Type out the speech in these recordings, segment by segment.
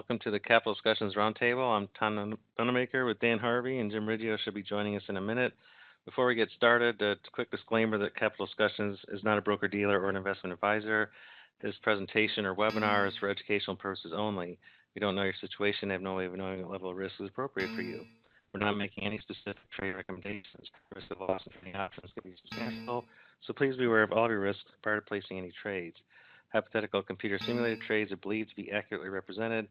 Welcome to the Capital Discussions Roundtable. I'm Tom Nunamaker with Dan Harvey, and Jim Riggio should be joining us in a minute. Before we get started, a quick disclaimer that Capital Discussions is not a broker-dealer or an investment advisor. This presentation or webinar is for educational purposes only. We don't know your situation and have no way of knowing what level of risk is appropriate for you. We're not making any specific trade recommendations. Risk of loss in any options can be substantial, so please be aware of all of your risks prior to placing any trades. Hypothetical computer simulated trades are believed to be accurately represented.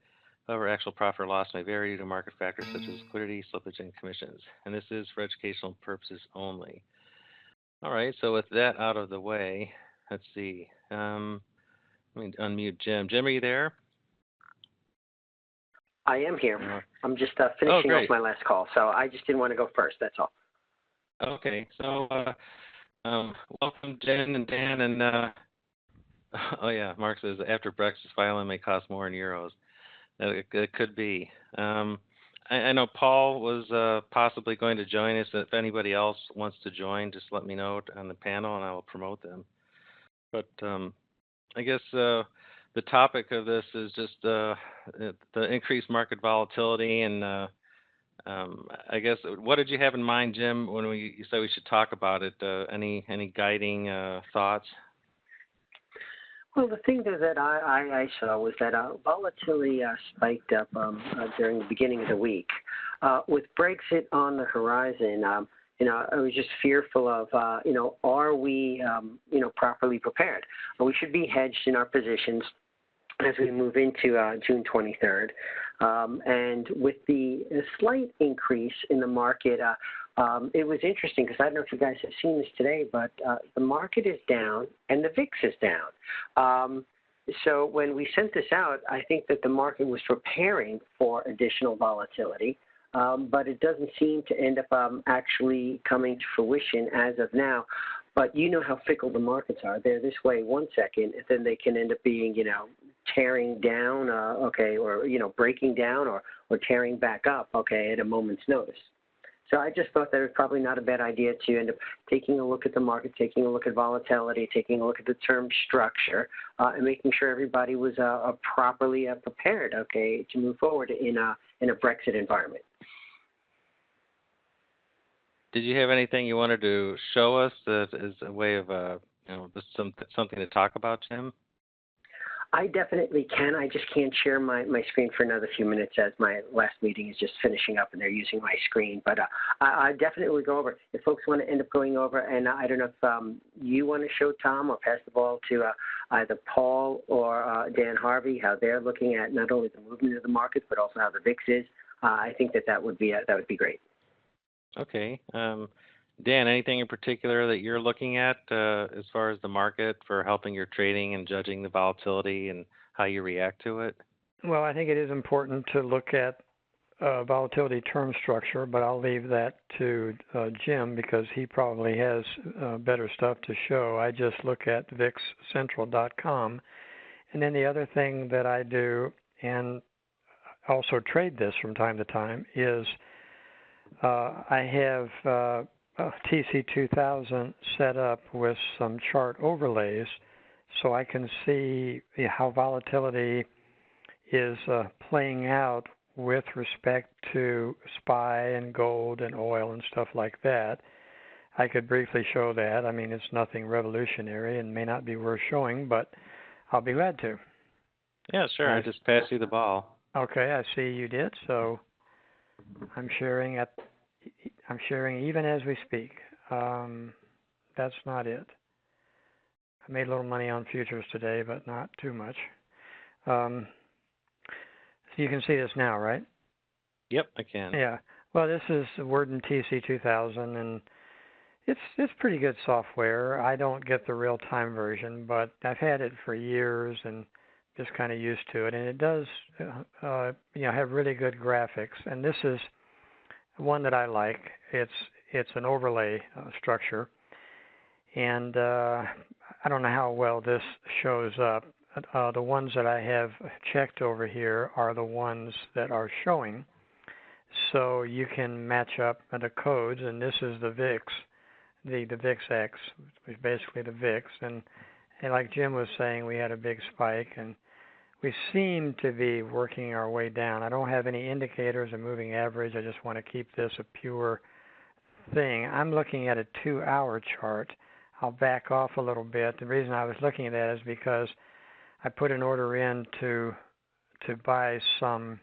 However, actual profit or loss may vary due to market factors such as liquidity, slippage, and commissions. And this is for educational purposes only. All right, so with that out of the way, let's see. Let me unmute Jim. Jim, are you there? I am here. I'm just finishing off my last call, so I just didn't want to go first, that's all. Okay, so welcome Jen and Dan, and oh yeah, Mark says after Brexit filing may cost more in euros. It could be. I know Paul was possibly going to join us. If anybody else wants to join, just let me know on the panel and I will promote them. But I guess the topic of this is just the increased market volatility. And I guess, what did you have in mind, Jim, when you said we should talk about it? Any guiding thoughts? Well, the thing that I saw was that volatility spiked up during the beginning of the week. With Brexit on the horizon, I was just fearful of, are we, properly prepared? We should be hedged in our positions as we move into June 23rd. And with the slight increase in the market, it was interesting because I don't know if you guys have seen this today, but the market is down and the VIX is down. So when we sent this out, I think that the market was preparing for additional volatility, but it doesn't seem to end up actually coming to fruition as of now. But you know how fickle the markets are. They're this way 1 second, and then they can end up being, tearing down, or, breaking down or tearing back up, at a moment's notice. So I just thought that it was probably not a bad idea to end up taking a look at the market, taking a look at volatility, taking a look at the term structure, and making sure everybody was properly prepared, to move forward in a Brexit environment. Did you have anything you wanted to show us that is a way of, something to talk about, Jim? I definitely can. I just can't share my screen for another few minutes as my last meeting is just finishing up and they're using my screen. But I definitely will go over. If folks want to end up going over, and I don't know if you want to show Tom or pass the ball to either Paul or Dan Harvey, how they're looking at not only the movement of the markets, but also how the VIX is. I think that would be great. Okay. Dan, anything in particular that you're looking at as far as the market for helping your trading and judging the volatility and how you react to it? Well, I think it is important to look at volatility term structure, but I'll leave that to Jim because he probably has better stuff to show. I just look at VIXCentral.com. And then the other thing that I do, and also trade this from time to time, is I have TC2000 set up with some chart overlays so I can see how volatility is playing out with respect to SPY and gold and oil and stuff like that. I could briefly show that. I mean, it's nothing revolutionary and may not be worth showing, but I'll be glad to. Yeah, sure. I just passed you the ball. Okay, I see you did. So I'm sharing even as we speak. That's not it. I made a little money on futures today, but not too much. So you can see this now, right? Yep, I can. Yeah. Well, this is Worden TC2000, and it's pretty good software. I don't get the real-time version, but I've had it for years and just kind of used to it. And it does, have really good graphics. And this is one that I like. It's an overlay structure, and I don't know how well this shows up. The ones that I have checked over here are the ones that are showing, so you can match up the codes, and this is the VIX, the VIX-X, which is basically the VIX, and like Jim was saying, we had a big spike, and we seem to be working our way down. I don't have any indicators of moving average. I just want to keep this a pure thing. I'm looking at a 2-hour chart. I'll back off a little bit. The reason I was looking at that is because I put an order in to buy some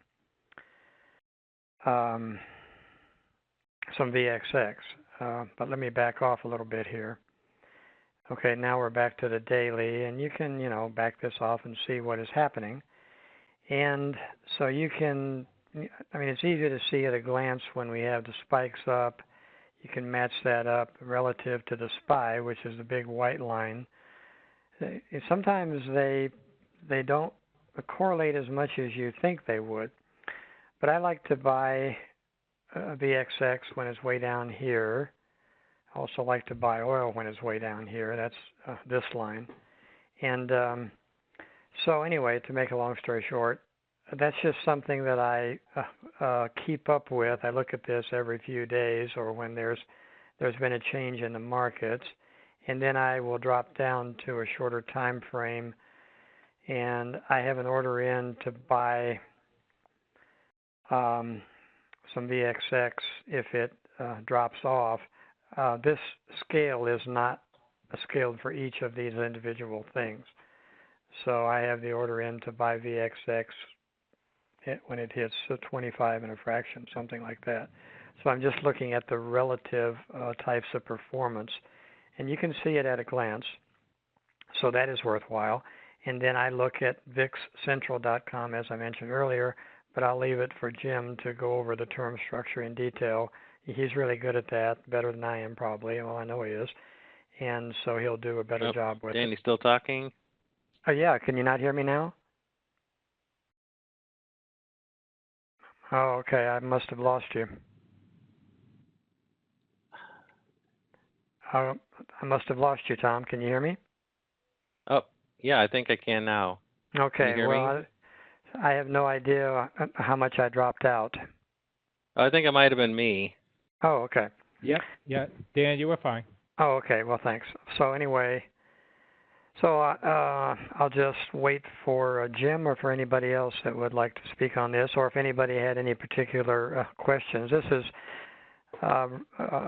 VXX. But let me back off a little bit here. Okay, now we're back to the daily, and you can, back this off and see what is happening. And so you can, it's easy to see at a glance when we have the spikes up. You can match that up relative to the SPY, which is the big white line. Sometimes they don't correlate as much as you think they would. But I like to buy VXX when it's way down here. I also like to buy oil when it's way down here. That's this line. And so anyway, to make a long story short, that's just something that I keep up with. I look at this every few days or when there's been a change in the markets. And then I will drop down to a shorter time frame. And I have an order in to buy some VXX if it drops off. This scale is not scaled for each of these individual things. So I have the order in to buy VXX when it hits 25 and a fraction, something like that. So I'm just looking at the relative types of performance. And you can see it at a glance. So that is worthwhile. And then I look at VIXCentral.com, as I mentioned earlier, but I'll leave it for Jim to go over the term structure in detail. He's really good at that, better than I am probably. Well, I know he is. And so he'll do a better job with it. Dan, you still talking? Oh, yeah. Can you not hear me now? Oh, okay. I must have lost you. I must have lost you, Tom. Can you hear me? Oh, yeah, I think I can now. Okay. Can you hear well, me? I have no idea how much I dropped out. I think it might have been me. Oh, okay. Yep. Yeah, Dan, you were fine. Oh, okay. Well, thanks. So anyway, I'll just wait for Jim or for anybody else that would like to speak on this, or if anybody had any particular questions. This is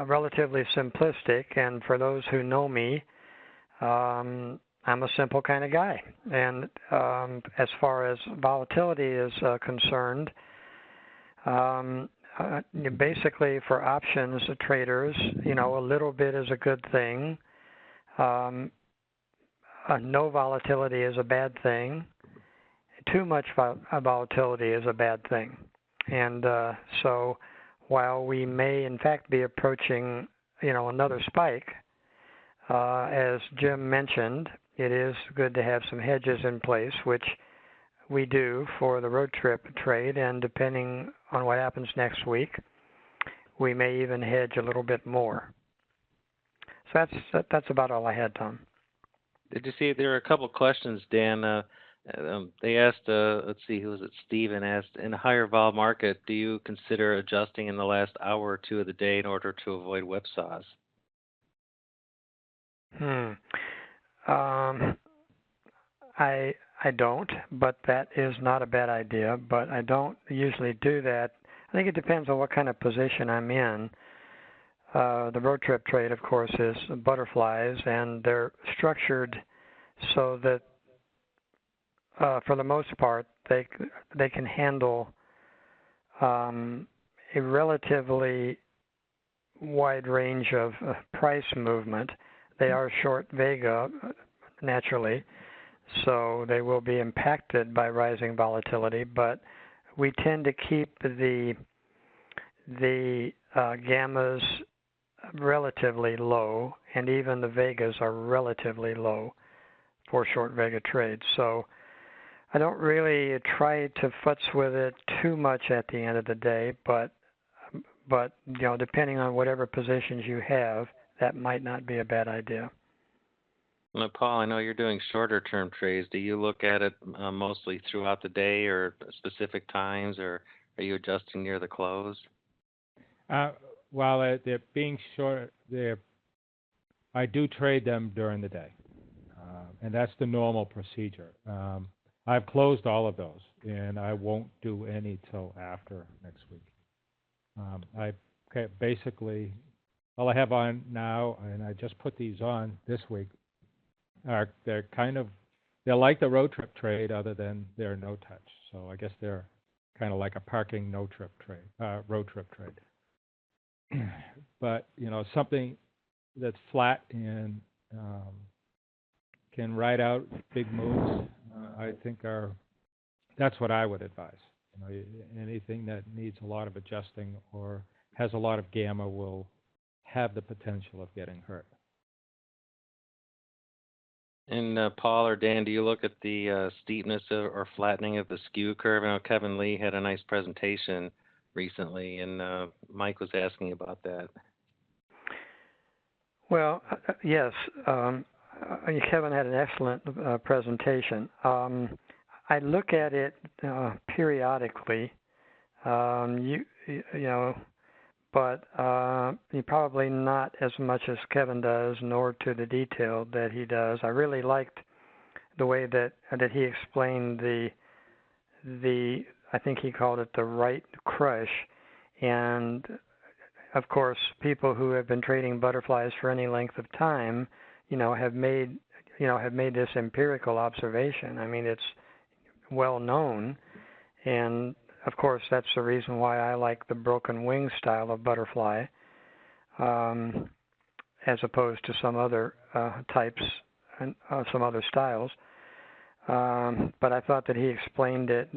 relatively simplistic, and for those who know me, I'm a simple kind of guy. And as far as volatility is concerned, basically for options traders, a little bit is a good thing. No volatility is a bad thing. Too much volatility is a bad thing. And so while we may in fact be approaching, another spike, as Jim mentioned, it is good to have some hedges in place, which we do for the road trip trade, and depending on what happens next week, we may even hedge a little bit more. So that's about all I had, Tom. Did you see there were a couple of questions, Dan? They asked, let's see, who was it? Steven asked, in a higher vol market, do you consider adjusting in the last hour or two of the day in order to avoid whipsaws? I don't, but that is not a bad idea, but I don't usually do that. I think it depends on what kind of position I'm in. The road trip trade, of course, is butterflies, and they're structured so that, for the most part, they can handle a relatively wide range of price movement. They are short Vega, naturally, so they will be impacted by rising volatility, but we tend to keep the gammas relatively low, and even the Vegas are relatively low for short Vega trades. So I don't really try to futz with it too much at the end of the day, but depending on whatever positions you have, that might not be a bad idea. Now, Paul, I know you're doing shorter term trades. Do you look at it mostly throughout the day or specific times, or are you adjusting near the close? While they're being short, I do trade them during the day, and that's the normal procedure. I've closed all of those, and I won't do any till after next week. Basically, all I have on now, and I just put these on this week, they're like the road trip trade, other than they're no touch. So I guess they're kind of like a parking road trip trade. But something that's flat and can ride out big moves, I think that's what I would advise. Anything that needs a lot of adjusting or has a lot of gamma will have the potential of getting hurt. And Paul or Dan, do you look at the steepness or flattening of the skew curve? I know Kevin Lee had a nice presentation recently, and Mike was asking about that. Well, yes, Kevin had an excellent presentation. I look at it periodically, but probably not as much as Kevin does, nor to the detail that he does. I really liked the way that he explained the I think he called it the right crush, and of course, people who have been trading butterflies for any length of time, have made this empirical observation. I mean, it's well known, and of course, that's the reason why I like the broken wing style of butterfly, as opposed to some other types and some other styles. But I thought that he explained it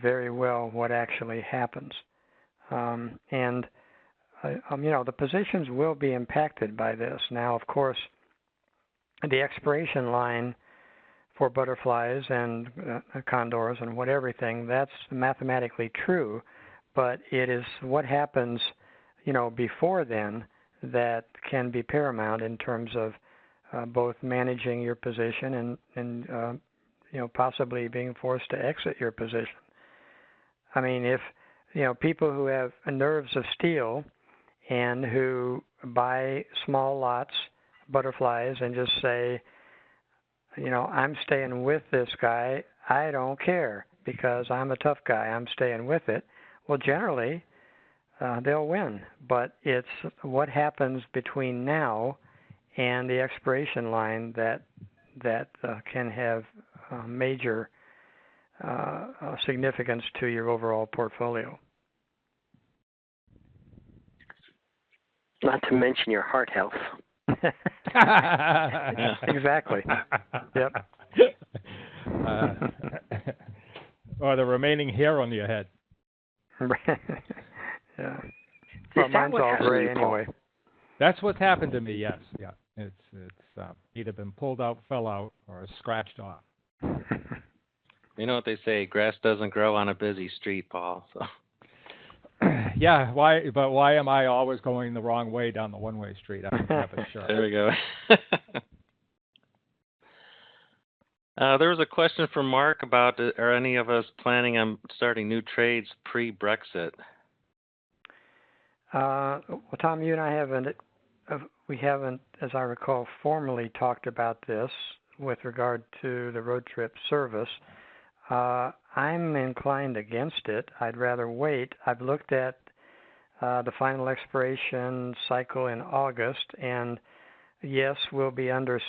very well, what actually happens, and the positions will be impacted by this. Now, of course, the expiration line for butterflies and condors and everything, that's mathematically true, but it is what happens, before then that can be paramount in terms of both managing your position and possibly being forced to exit your position. I mean, if, people who have nerves of steel and who buy small lots, butterflies, and just say, I'm staying with this guy, I don't care because I'm a tough guy, I'm staying with it. Well, generally, they'll win. But it's what happens between now and the expiration line that can have major significance to your overall portfolio. Not to mention your heart health. Exactly. Yep. Or the remaining hair on your head. Yeah. Well, mine's all gray anyway. That's what's happened to me. Yes. Yeah. It's either been pulled out, fell out, or scratched off. You know what they say? Grass doesn't grow on a busy street, Paul. So. Yeah, why? But why am I always going the wrong way down the one-way street? I'm never sure. There we go. There was a question from Mark about are any of us planning on starting new trades pre-Brexit? Well, Tom, you and I haven't, as I recall, formally talked about this with regard to the road trip service. I'm inclined against it. I'd rather wait. I've looked at the final expiration cycle in August, and yes, we'll be under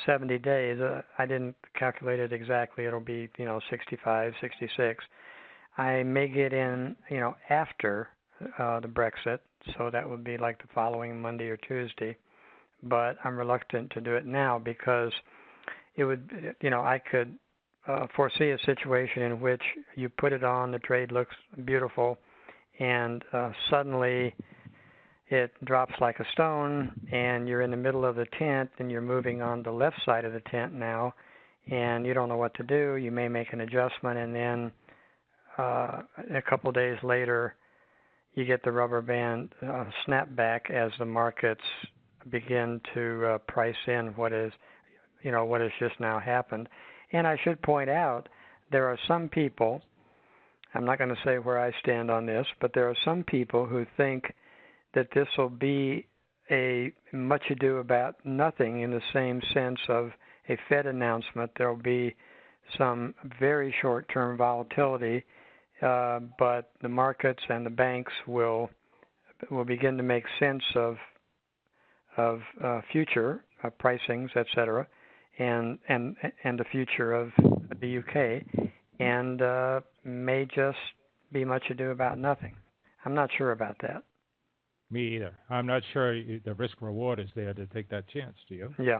70 days. I didn't calculate it exactly. It'll be, 65, 66. I may get in, after the Brexit, so that would be like the following Monday or Tuesday. But I'm reluctant to do it now because it would, I could foresee a situation in which you put it on, the trade looks beautiful, and suddenly it drops like a stone, and you're in the middle of the tent, and you're moving on the left side of the tent now, and you don't know what to do. You may make an adjustment, and then a couple of days later, you get the rubber band snap back as the markets begin to price in what has just now happened. And I should point out, there are some people, I'm not going to say where I stand on this, but there are some people who think that this will be a much ado about nothing in the same sense of a Fed announcement. There will be some very short-term volatility, but the markets and the banks will begin to make sense of future pricings, et cetera, and the future of the UK, and may just be much ado about nothing. I'm not sure about that. Me either. I'm not sure the risk reward is there to take that chance. Do you? Yeah.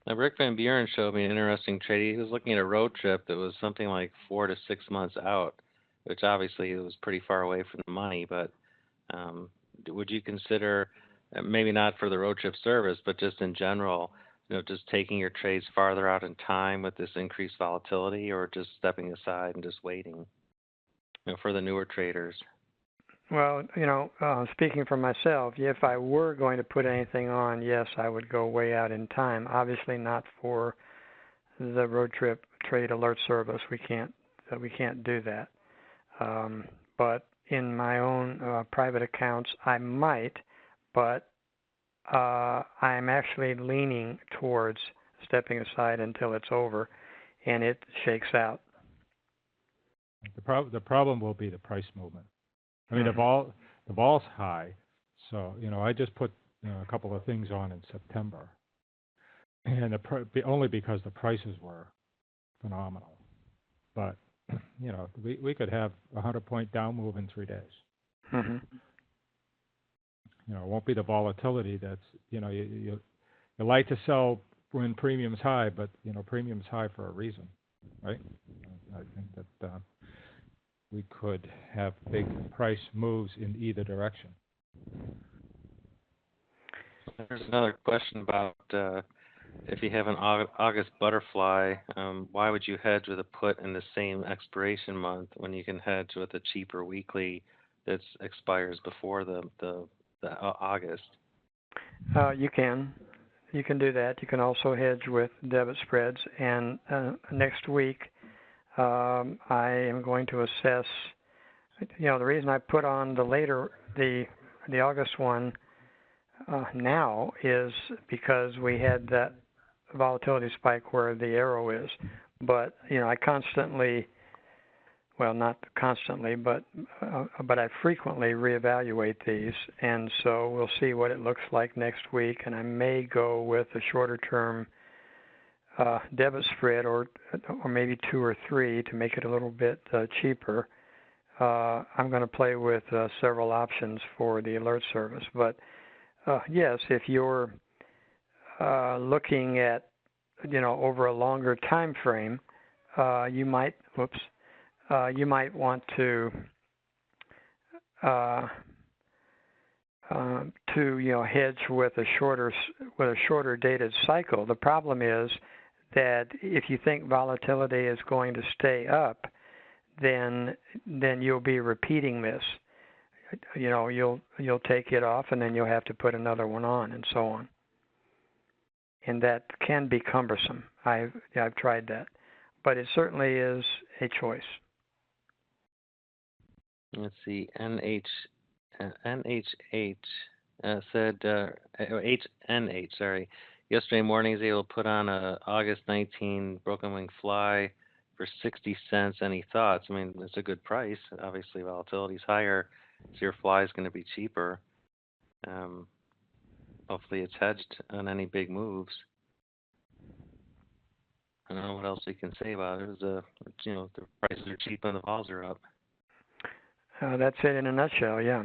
Now, Rick Van Buren showed me an interesting trade. He was looking at a road trip that was something like 4 to 6 months out, which obviously was pretty far away from the money. But would you consider, maybe not for the road trip service, but just in general, just taking your trades farther out in time with this increased volatility, or just stepping aside and just waiting, for the newer traders? Well, speaking for myself, if I were going to put anything on, yes, I would go way out in time. Obviously, not for the road trip trade alert service. We can't do that. But in my own private accounts, I might, but I'm actually leaning towards stepping aside until it's over and it shakes out. The problem will be the price movement. I mean, the ball's high, so I just put a couple of things on in September, and only because the prices were phenomenal. But we could have a 100-point down move in 3 days. Mm-hmm. It won't be the volatility that's you like to sell when premium's high, but premium's high for a reason, right? I think that we could have big price moves in either direction. There's another question about if you have an August butterfly, why would you hedge with a put in the same expiration month when you can hedge with a cheaper weekly that expires before the August? You can do that. You can also hedge with debit spreads. And next week, I am going to assess. The reason I put on the August one now is because we had that volatility spike where the arrow is. But I constantly, well, not constantly, but I frequently reevaluate these, and so we'll see what it looks like next week, and I may go with a shorter term debit spread, or maybe 2 or 3 to make it a little bit cheaper. I'm going to play with several options for the alert service, but yes, if you're looking at over a longer time frame, you might want to hedge with a shorter dated cycle. The problem is that if you think volatility is going to stay up, then you'll be repeating this. You'll take it off, and then you'll have to put another one on, and so on. And that can be cumbersome. I've tried that, but it certainly is a choice. Let's see. NHH said HNH. Sorry. Yesterday morning, he was able to put on a August 19 broken wing fly for 60 cents. Any thoughts? I mean, it's a good price. Obviously, volatility's higher, so your fly is going to be cheaper. Hopefully, it's hedged on any big moves. I don't know what else we can say about it. The prices are cheap and the vols are up. That's it in a nutshell, yeah.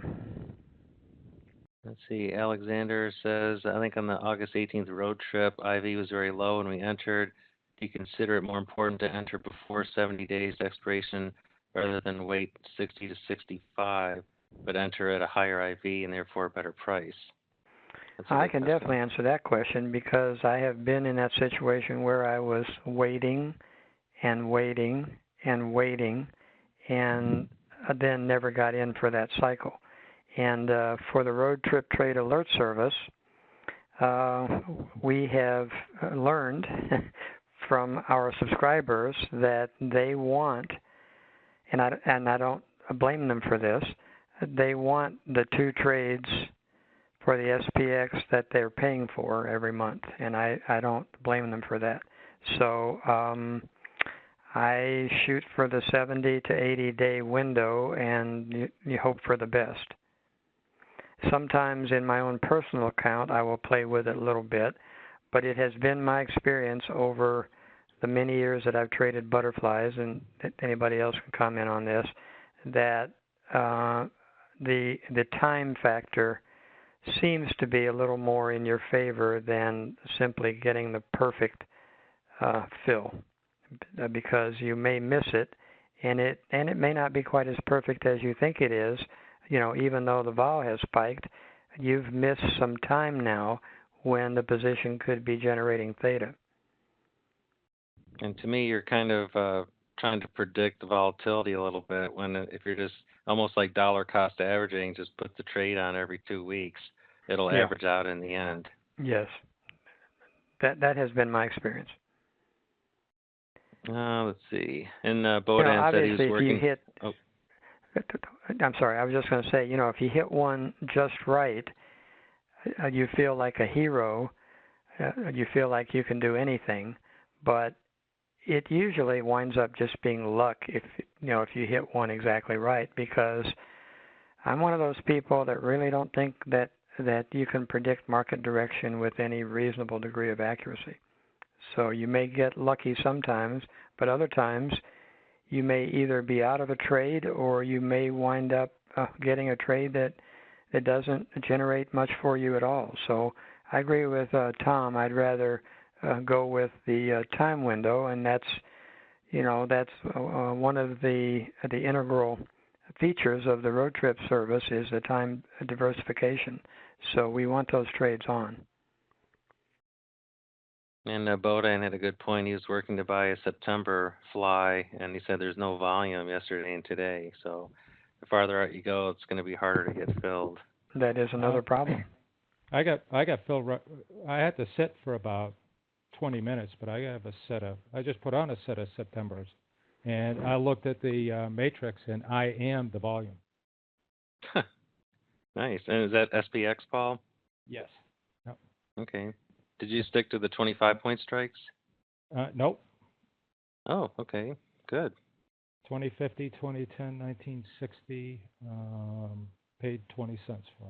Let's see. Alexander says, I think on the August 18th road trip, IV was very low when we entered. Do you consider it more important to enter before 70 days expiration rather than wait 60 to 65, but enter at a higher IV and therefore a better price? I can definitely answer that question because I have been in that situation where I was waiting and waiting and waiting and then never got in for that cycle. And for the road trip trade alert service, we have learned from our subscribers that they want, and I don't blame them for this, they want the 2 trades for the SPX that they're paying for every month, and I don't blame them for that. So I shoot for the 70 to 80 day window, and you hope for the best. Sometimes in my own personal account, I will play with it a little bit, but it has been my experience over the many years that I've traded butterflies, and anybody else can comment on this, that the time factor seems to be a little more in your favor than simply getting the perfect fill, because you may miss it, and it may not be quite as perfect as you think it is. You know, even though the vol has spiked, you've missed some time now when the position could be generating theta. And to me, you're kind of trying to predict the volatility a little bit when if you're just almost like dollar cost averaging, just put the trade on every 2 weeks, it'll average out in the end. Yes, that has been my experience. Let's see. And Bodan said he was working. If you hit, I'm sorry, I was just going to say, if you hit one just right, you feel like a hero. You feel like you can do anything, but it usually winds up just being luck if you hit one exactly right, because I'm one of those people that really don't think that you can predict market direction with any reasonable degree of accuracy. So you may get lucky sometimes, but other times you may either be out of a trade or you may wind up getting a trade that doesn't generate much for you at all. So I agree with Tom. I'd rather go with the time window, and that's one of the integral features of the road trip service is the time diversification. So we want those trades on. And Bodan had a good point. He was working to buy a September fly, and he said there's no volume yesterday and today. So the farther out you go, it's going to be harder to get filled. That is another problem. I got filled. I had to sit for about 20 minutes, but I just put on a set of Septembers, and I looked at the matrix, and I am the volume. Nice. And is that SPX, Paul? Yes. Yep. Okay. Did you stick to the 25-point strikes? Nope. Oh, okay. Good. 2050, 2010, 1960, paid 20 cents for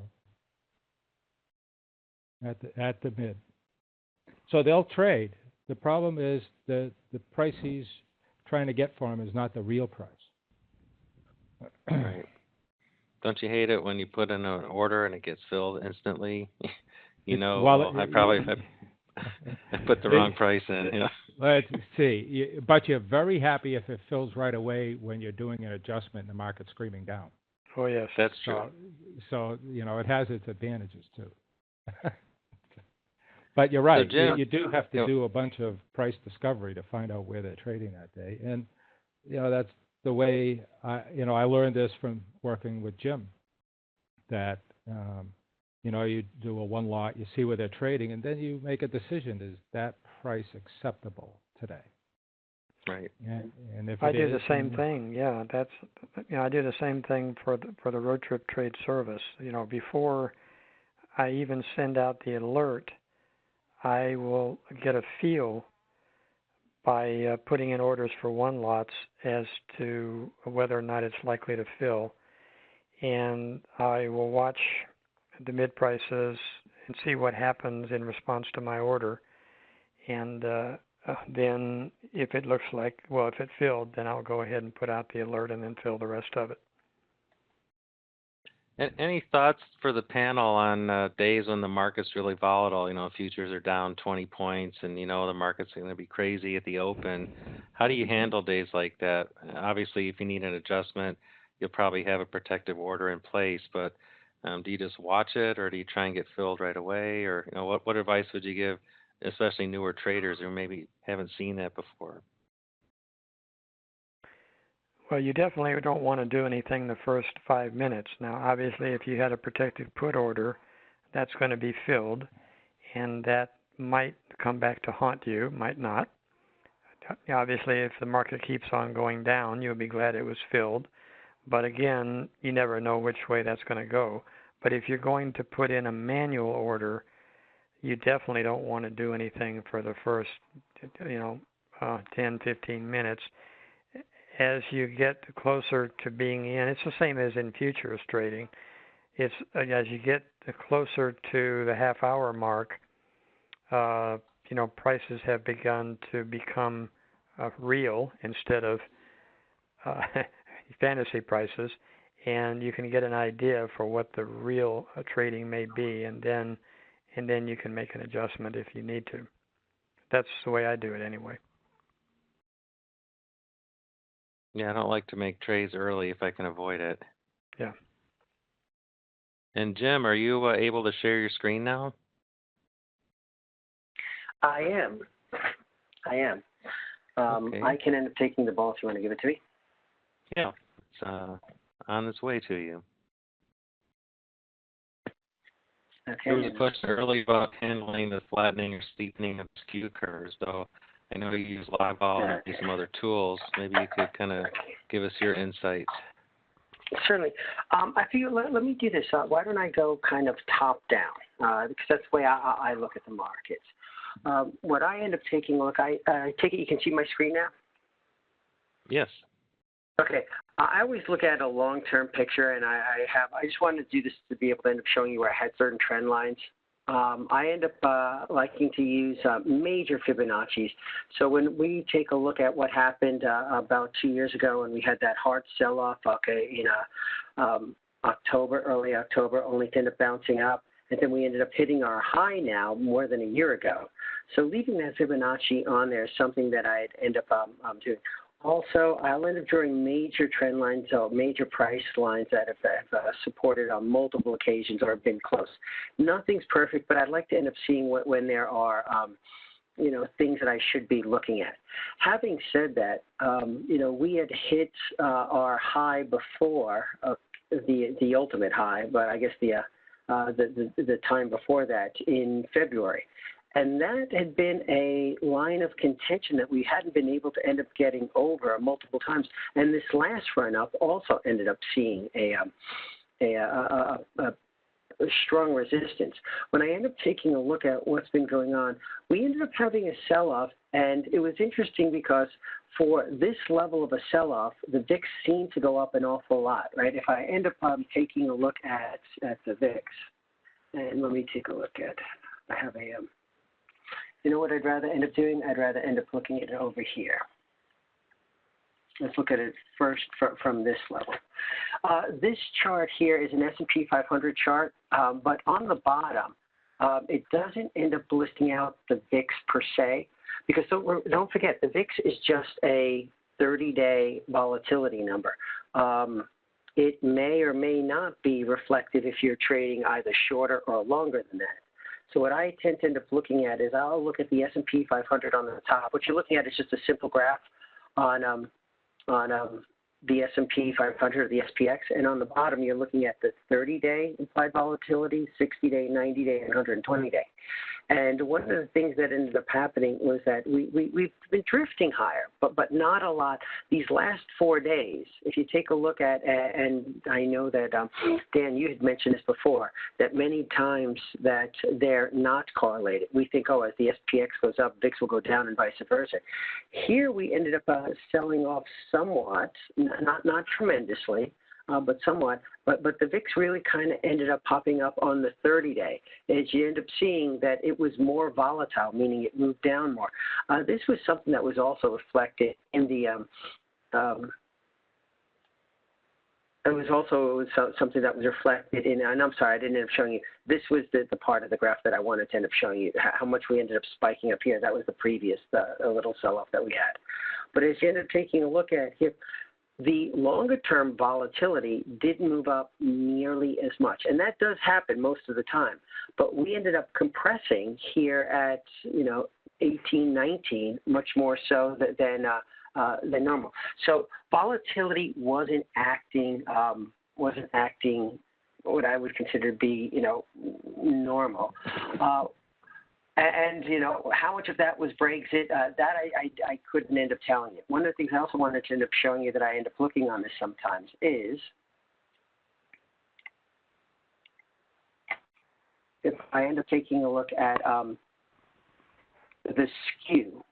it at the mid. So they'll trade. The problem is the price he's trying to get for him is not the real price. Right. Don't you hate it when you put in an order and it gets filled instantly? I probably I put the wrong price in. Let's see. But you're very happy if it fills right away when you're doing an adjustment and the market's screaming down. Oh, yes. That's true. So it has its advantages, too. But you're right. So Jim, you do have to do a bunch of price discovery to find out where they're trading that day. And, that's the way I learned this from working with Jim, that, you do a one lot, you see where they're trading, and then you make a decision. Is that price acceptable today? Right. And if I do the same thing. Yeah, I do the same thing for the road trip trade service. Before I even send out the alert, I will get a feel by putting in orders for one lots as to whether or not it's likely to fill. And I will watch the mid prices and see what happens in response to my order. And then if it looks like, if it filled, then I'll go ahead and put out the alert and then fill the rest of it. Any thoughts for the panel on days when the market's really volatile? Futures are down 20 points and, the market's going to be crazy at the open. How do you handle days like that? Obviously, if you need an adjustment, you'll probably have a protective order in place, but do you just watch it, or do you try and get filled right away? Or, what advice would you give, especially newer traders who maybe haven't seen that before? Well, you definitely don't want to do anything the first 5 minutes. Now, obviously, if you had a protective put order, that's going to be filled, and that might come back to haunt you, might not. Obviously, if the market keeps on going down, you'll be glad it was filled. But again, you never know which way that's going to go. But if you're going to put in a manual order, you definitely don't want to do anything for the first, 10, 15 minutes. As you get closer to being in, it's the same as in futures trading. It's as you get closer to the half-hour mark, prices have begun to become real instead of fantasy prices, and you can get an idea for what the real trading may be, and then you can make an adjustment if you need to. That's the way I do it anyway. Yeah, I don't like to make trades early if I can avoid it. Yeah. And Jim, are you able to share your screen now? I am. Okay. I can end up taking the ball if you want to give it to me. Yeah, it's on its way to you. Okay. There was a question earlier about handling the flattening or steepening of skew curves, though I know you use live vol and maybe some other tools. Maybe you could kind of give us your insights. Certainly. I figure let me do this. Why don't I go kind of top down? Because that's the way I look at the markets. What I end up taking a look, I take it you can see my screen now? Yes. Okay. I always look at a long-term picture, and I just wanted to do this to be able to end up showing you where I had certain trend lines. I end up liking to use major Fibonacci's. So when we take a look at what happened about 2 years ago, and we had that hard sell-off, in early October, only to end up bouncing up, and then we ended up hitting our high now more than a year ago. So leaving that Fibonacci on there is something that I'd end up doing. Also, I'll end up drawing major trend lines, so major price lines that have supported on multiple occasions or have been close. Nothing's perfect, but I'd like to end up seeing when there are, things that I should be looking at. Having said that, we had hit our high before the ultimate high, but I guess the time before that in February. And that had been a line of contention that we hadn't been able to end up getting over multiple times. And this last run up also ended up seeing a strong resistance. When I ended up taking a look at what's been going on, we ended up having a sell-off, and it was interesting because for this level of a sell-off, the VIX seemed to go up an awful lot, right? If I end up taking a look at the VIX, and let me take a look at, I have a you know what I'd rather end up doing? I'd rather end up looking at it over here. Let's look at it first from this level. This chart here is an S&P 500 chart, but on the bottom, it doesn't end up listing out the VIX per se, because don't forget, the VIX is just a 30-day volatility number. It may or may not be reflective if you're trading either shorter or longer than that. So what I tend to end up looking at is I'll look at the S&P 500 on the top. What you're looking at is just a simple graph on the S&P 500 or the SPX, and on the bottom you're looking at the 30-day implied volatility, 60-day, 90-day, and 120-day. And one of the things that ended up happening was that we've been drifting higher, but not a lot. These last 4 days, if you take a look at, and I know that, Dan, you had mentioned this before, that many times that they're not correlated. We think, as the SPX goes up, VIX will go down and vice versa. Here we ended up selling off somewhat, not tremendously, but somewhat. But the VIX really kind of ended up popping up on the 30-day. As you end up seeing that it was more volatile, meaning it moved down more. This was something that was also reflected in the something that was reflected in, and I'm sorry, I didn't end up showing you. This was the part of the graph that I wanted to end up showing you, how much we ended up spiking up here. That was the previous, a little sell-off that we had. But as you end up taking a look at here, the longer-term volatility didn't move up nearly as much, and that does happen most of the time. But we ended up compressing here at 18, 19, much more so than normal. So volatility wasn't acting what I would consider to be normal. And how much of that was Brexit, that I couldn't end up telling you. One of the things I also wanted to end up showing you that I end up looking on this sometimes is if I end up taking a look at the skew,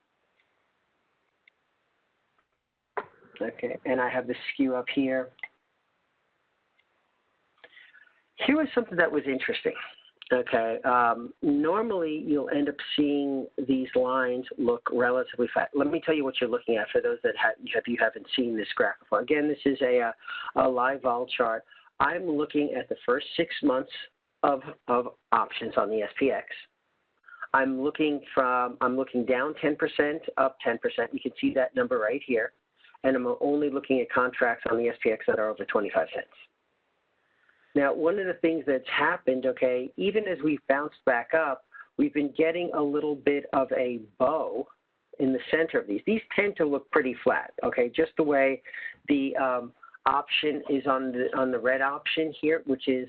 okay, and I have the skew up here. Here was something that was interesting. Okay, normally you'll end up seeing these lines look relatively flat. Let me tell you what you're looking at for those that you haven't seen this graph before. Again, this is a live vol chart. I'm looking at the first 6 months of options on the SPX. I'm looking down 10%, up 10%. You can see that number right here. And I'm only looking at contracts on the SPX that are over 25 cents. Now, one of the things that's happened, okay, even as we've bounced back up, we've been getting a little bit of a bow in the center of these. These tend to look pretty flat, okay, just the way the option is on the red option here, which is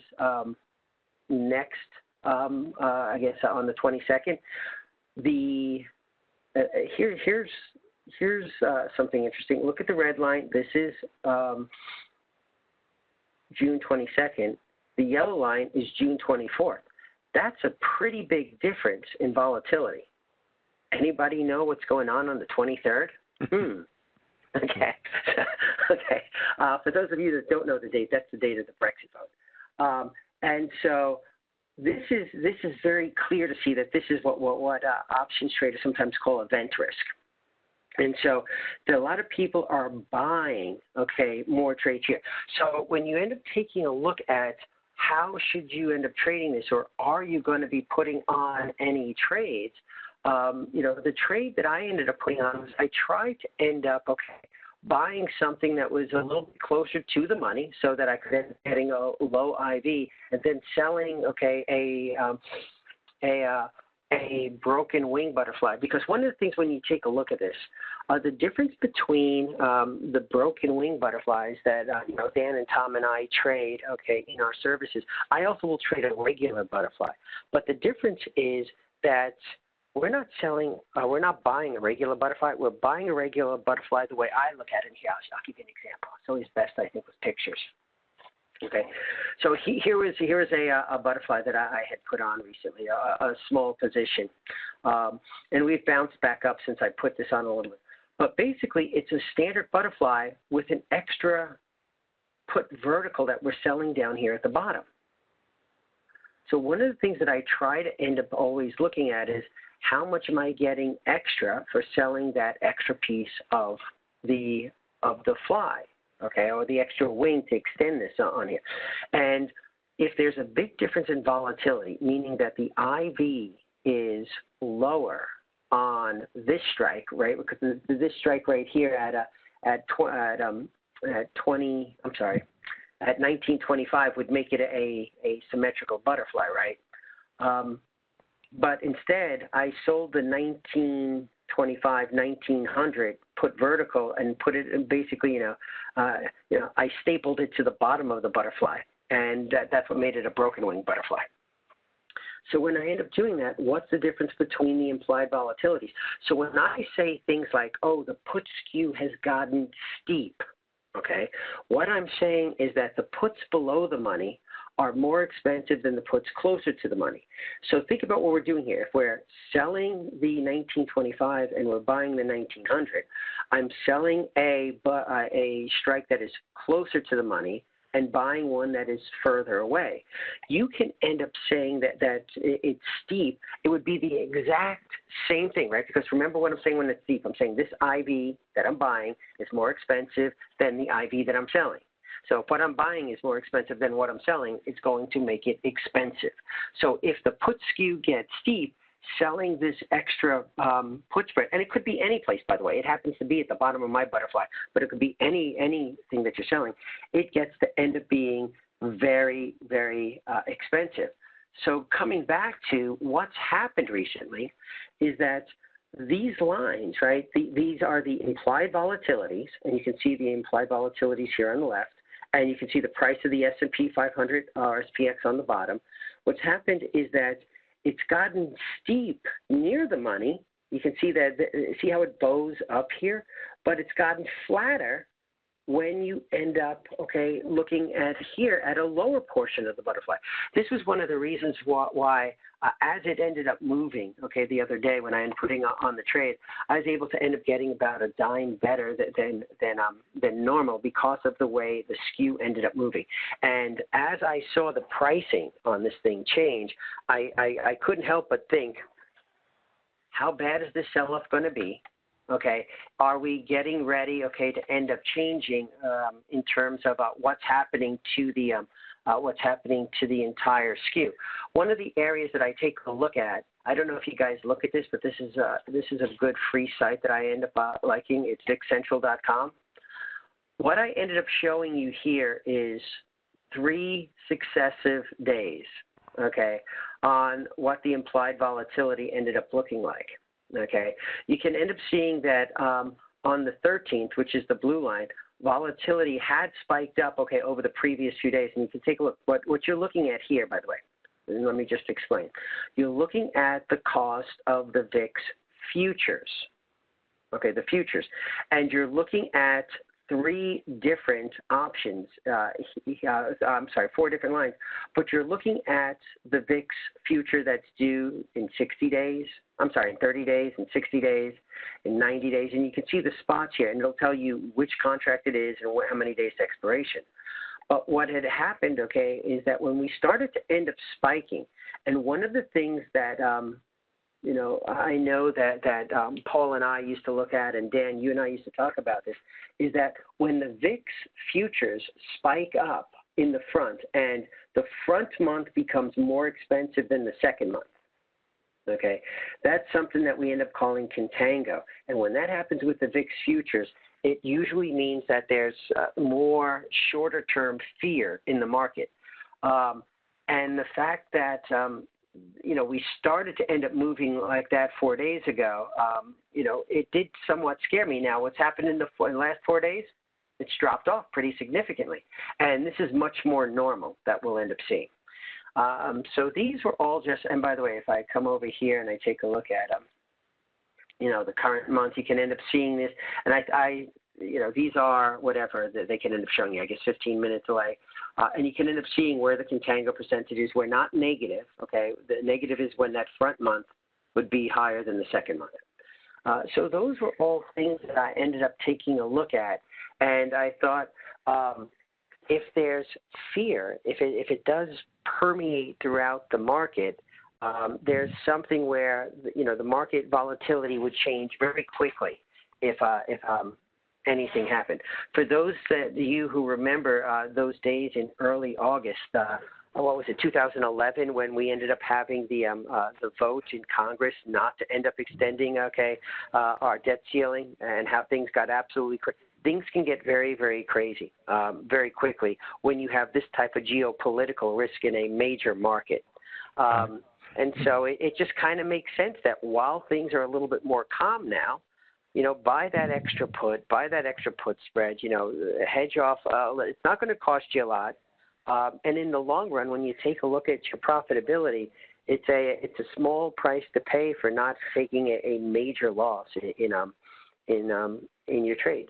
next, I guess, on the 22nd. Here's something interesting. Look at the red line. This is June 22nd. The yellow line is June 24th. That's a pretty big difference in volatility. Anybody know what's going on the 23rd? Okay. Okay. For those of you that don't know the date, that's the date of the Brexit vote. And so this is very clear to see that this is what options traders sometimes call event risk. And so a lot of people are buying, okay, more trades here. So when you end up taking a look at how should you end up trading this, or are you going to be putting on any trades, the trade that I ended up putting on was I tried to end up, buying something that was a little bit closer to the money so that I could end up getting a low IV, and then selling, a broken wing butterfly. Because one of the things when you take a look at this, the difference between the broken wing butterflies that Dan and Tom and I trade, in our services. I also will trade a regular butterfly, but the difference is that we're not buying a regular butterfly. We're buying a regular butterfly the way I look at it here. I'll give you an example. It's always best, I think, with pictures. Okay, so here was a butterfly that I had put on recently, a small position, and we've bounced back up since I put this on a little bit. But basically, it's a standard butterfly with an extra put vertical that we're selling down here at the bottom. So one of the things that I try to end up always looking at is how much am I getting extra for selling that extra piece of the fly. Okay, or the extra wing to extend this on here. And if there's a big difference in volatility, meaning that the IV is lower on this strike, right? Because this strike right here at 1925 would make it a symmetrical butterfly, right? But instead, I sold the 1900 put vertical and put it basically, I stapled it to the bottom of the butterfly, and that's what made it a broken wing butterfly. So when I end up doing that, what's the difference between the implied volatilities? So when I say things like, oh, the put skew has gotten steep, okay, what I'm saying is that the puts below the money are more expensive than the puts closer to the money. So think about what we're doing here. If we're selling the 1925 and we're buying the 1900, I'm selling a strike that is closer to the money and buying one that is further away. You can end up saying that it's steep. It would be the exact same thing, right? Because remember what I'm saying when it's steep. I'm saying this IV that I'm buying is more expensive than the IV that I'm selling. So if what I'm buying is more expensive than what I'm selling, it's going to make it expensive. So if the put skew gets steep, selling this extra put spread, and it could be any place, by the way. It happens to be at the bottom of my butterfly, but it could be anything that you're selling. It gets to end up being very, very expensive. So coming back to what's happened recently is that these lines, right, these are the implied volatilities, and you can see the implied volatilities here on the left, and you can see the price of the S&P 500 SPX on the bottom. What's happened is that it's gotten steep near the money. You can see that, see how it bows up here, but it's gotten flatter when you end up, looking at here at a lower portion of the butterfly. This was one of the reasons why as it ended up moving, the other day when I am putting on the trade, I was able to end up getting about a dime better than normal because of the way the skew ended up moving. And as I saw the pricing on this thing change, I couldn't help but think, how bad is this sell-off going to be? Are we getting ready, to end up changing in terms of what's happening to the entire skew? One of the areas that I take a look at, I don't know if you guys look at this, but this is a good free site that I end up liking. It's VixCentral.com. What I ended up showing you here is 3 successive days, on what the implied volatility ended up looking like. You can end up seeing that on the 13th, which is the blue line, volatility had spiked up, over the previous few days. And you can take a look. What you're looking at here, by the way, and let me just explain. You're looking at the cost of the VIX futures, the futures. And you're looking at 3 different options, 4 different lines, but you're looking at the VIX future that's due in 60 days, in 30 days, in 60 days, in 90 days, and you can see the spots here, and it'll tell you which contract it is and how many days to expiration. But what had happened, is that when we started to end up spiking, and one of the things that I know that Paul and I used to look at, and Dan, you and I used to talk about this, is that when the VIX futures spike up in the front and the front month becomes more expensive than the second month, that's something that we end up calling contango. And when that happens with the VIX futures, it usually means that there's more shorter-term fear in the market. And the fact that we started to end up moving like that 4 days ago, it did somewhat scare me. Now, what's happened in the last 4 days? It's dropped off pretty significantly. And this is much more normal that we'll end up seeing. So these were all just, and by the way, if I come over here and I take a look at the current month, you can end up seeing this. And these are whatever, they can end up showing you, I guess, 15 minutes away. And you can end up seeing where the contango percentages were not negative, The negative is when that front month would be higher than the second month. So those were all things that I ended up taking a look at. And I thought, if there's fear, if it does permeate throughout the market, there's something where, the market volatility would change very quickly if anything happened. For those of you who remember those days in early August, 2011, when we ended up having the vote in Congress not to end up extending, our debt ceiling, and how things got absolutely crazy. Things can get very, very crazy very quickly when you have this type of geopolitical risk in a major market. And so it just kind of makes sense that while things are a little bit more calm now, buy that extra put spread, hedge off. It's not going to cost you a lot. And in the long run, when you take a look at your profitability, it's a small price to pay for not taking a major loss in your trades.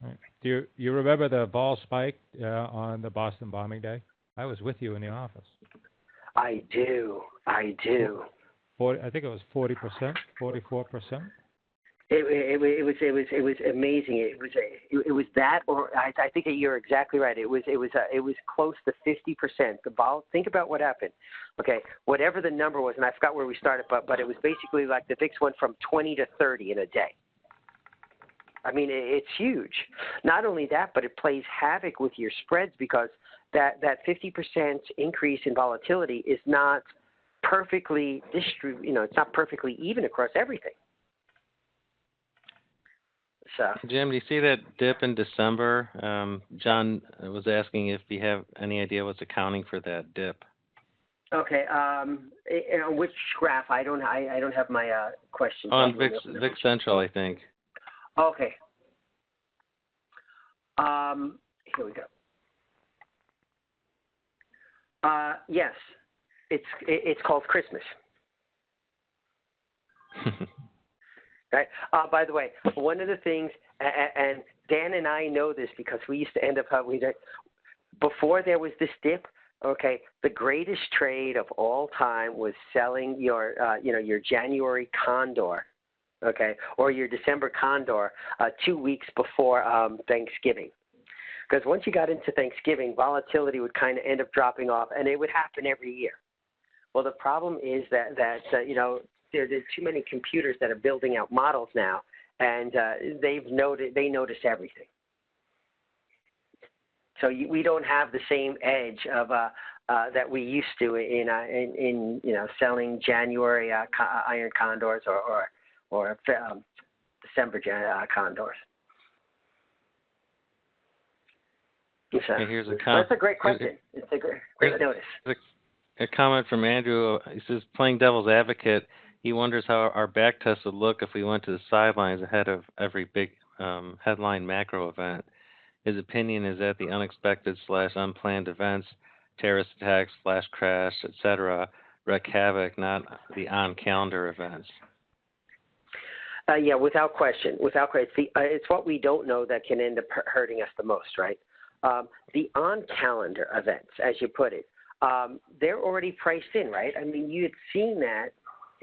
Right. Do you remember the vol spike on the Boston bombing day? I was with you in the office. I do. I think it was 40%, 44%. It was amazing. It was that, or I think you're exactly right. It was close to 50%. The vol. Think about what happened. Whatever the number was, and I forgot where we started, but it was basically like the VIX went from 20 to 30 in a day. I mean, it's huge. Not only that, but it plays havoc with your spreads, because that 50% increase in volatility is not perfectly it's not perfectly even across everything. So, Jim, do you see that dip in December? John was asking if you have any idea what's accounting for that dip. Okay. Which graph? I don't have my question. On VIX Central, I think. Okay. Here we go. Yes, it's called Christmas. Right. By the way, one of the things, and Dan and I know this because we used to end up before there was this dip. Okay, the greatest trade of all time was selling your January condor, okay, or your December condor 2 weeks before Thanksgiving. Because once you got into Thanksgiving, volatility would kind of end up dropping off, and it would happen every year. Well, the problem is that there's too many computers that are building out models now, and they notice everything. So we don't have the same edge of that we used to in selling January iron condors or December condors. So, here's a that's a great question. It's a great notice. A comment from Andrew. He says, playing devil's advocate, he wonders how our back test would look if we went to the sidelines ahead of every big headline macro event. His opinion is that the unexpected / unplanned events, terrorist attacks, flash crash, etc., wreak havoc, not the on-calendar events. Yeah, without question. It's what we don't know that can end up hurting us the most, right? The on-calendar events, as you put it, they're already priced in, right? I mean, you had seen that.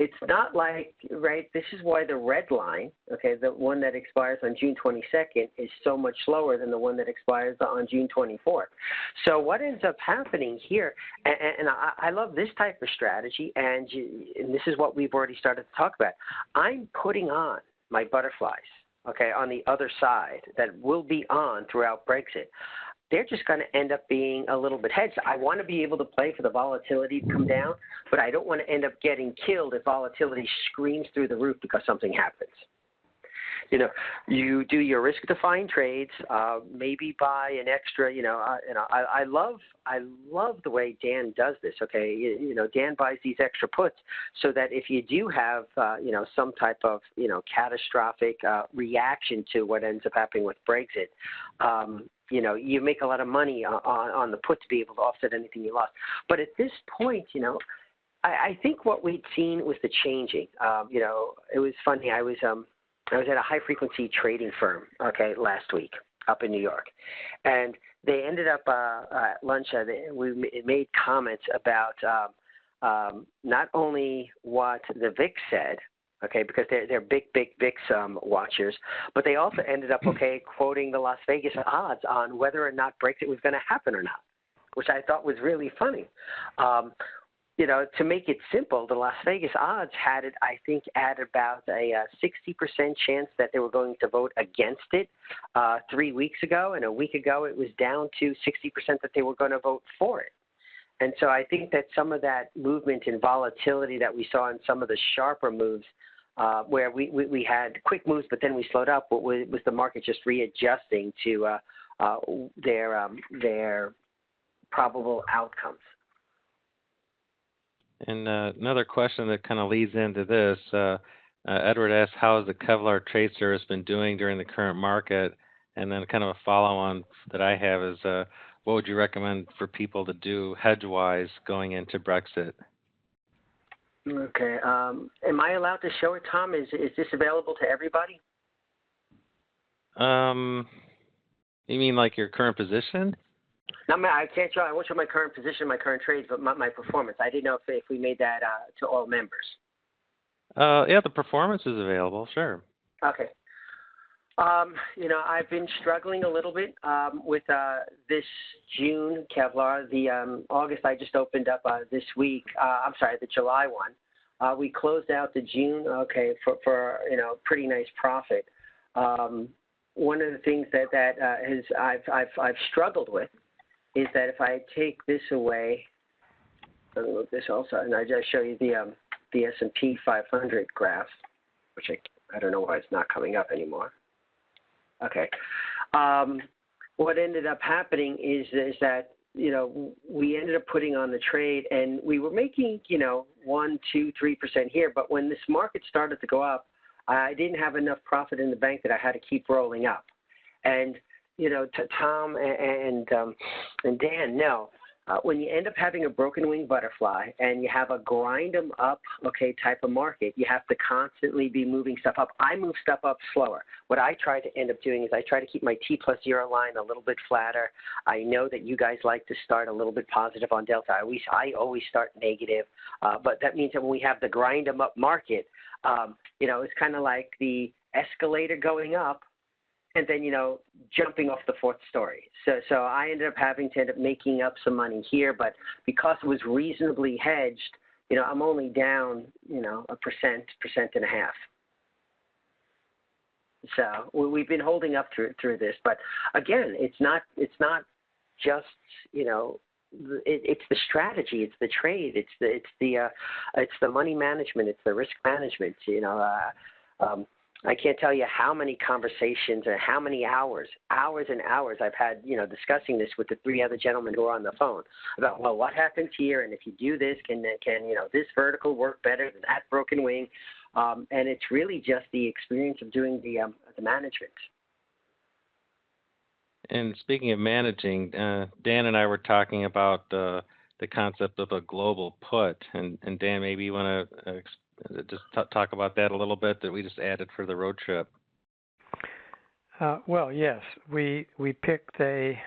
It's not like, right, this is why the red line, okay, the one that expires on June 22nd is so much lower than the one that expires on June 24th. So what ends up happening here, and I love this type of strategy, and this is what we've already started to talk about. I'm putting on my butterflies, okay, on the other side that will be on throughout Brexit. They're just going to end up being a little bit hedged. I want to be able to play for the volatility to come down, but I don't want to end up getting killed if volatility screams through the roof because something happens. You do your risk-defined trades, maybe buy an extra. I love the way Dan does this. Okay, Dan buys these extra puts so that if you do have some type of catastrophic reaction to what ends up happening with Brexit. You make a lot of money on the put to be able to offset anything you lost. But at this point, I think what we'd seen was the changing. It was funny. I was at a high frequency trading firm, okay, last week up in New York, and they ended up at lunch. We made comments about not only what the VIX said. Okay, because they're big VIX watchers, but they also ended up quoting the Las Vegas odds on whether or not Brexit was going to happen or not, which I thought was really funny. To make it simple, the Las Vegas odds had it, I think, at about a 60% chance that they were going to vote against it 3 weeks ago, and a week ago it was down to 60% that they were going to vote for it. And so I think that some of that movement in volatility that we saw in some of the sharper moves, where we had quick moves, but then we slowed up, was the market just readjusting to their probable outcomes. And another question that kind of leads into this, Edward asks, how has the Kevlar Trade Service been doing during the current market? And then kind of a follow-on that I have is, what would you recommend for people to do hedge-wise going into Brexit? Okay. Am I allowed to show it, Tom? Is this available to everybody? You mean like your current position? No, I can't show. I won't show my current position, my current trades, but my performance. I didn't know if we made that to all members. Yeah, the performance is available. Sure. Okay. I've been struggling a little bit with this June Kevlar. The August I just opened up this week. I'm sorry, the July one. We closed out the June, for pretty nice profit. One of the things that I've struggled with is that if I take this away, I'll look this also, and I just show you the S&P 500 graph, which I don't know why it's not coming up anymore. Okay. What ended up happening is that, we ended up putting on the trade and we were making, 1, 2, 3% here. But when this market started to go up, I didn't have enough profit in the bank that I had to keep rolling up. And, Tom and Dan know, when you end up having a broken wing butterfly and you have a grind them up, okay, type of market, you have to constantly be moving stuff up. I move stuff up slower. What I try to end up doing is I try to keep my T+0 line a little bit flatter. I know that you guys like to start a little bit positive on delta. I always start negative, but that means that when we have the grind them up market, it's kind of like the escalator going up and then, jumping off the fourth story. So I ended up having to end up making up some money here, but because it was reasonably hedged, I'm only down, a percent and a half. So we've been holding up through this, but again, it's not just, it's the strategy, it's the trade, it's the money management, it's the risk management. I can't tell you how many conversations or how many hours and hours I've had, discussing this with the three other gentlemen who are on the phone about, well, what happens here, and if you do this, can this vertical work better than that broken wing? And it's really just the experience of doing the management. And speaking of managing, Dan and I were talking about the concept of a global put, and Dan, maybe you want to just talk about that a little bit that we just added for the road trip. Well, yes, we picked a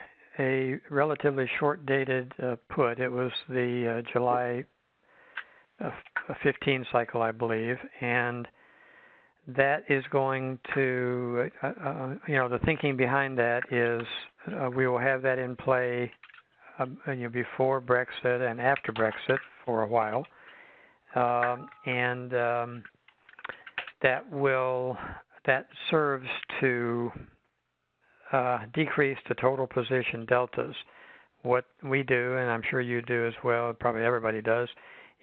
relatively short-dated put. It was the July 15 cycle, I believe, and that is going to, the thinking behind that is we will have that in play before Brexit and after Brexit for a while. And that serves to decrease the total position deltas. What we do, and I'm sure you do as well, probably everybody does,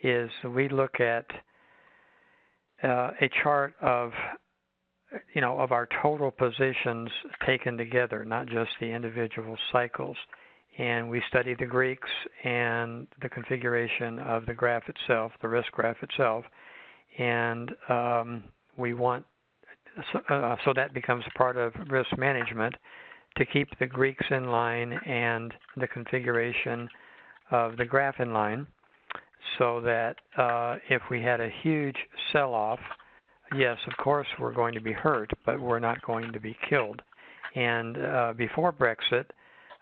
is we look at a chart of our total positions taken together, not just the individual cycles. And we study the Greeks and the configuration of the graph itself, the risk graph itself, and we want, so that becomes part of risk management, to keep the Greeks in line and the configuration of the graph in line, so that if we had a huge sell-off, yes, of course we're going to be hurt, but we're not going to be killed. And before Brexit,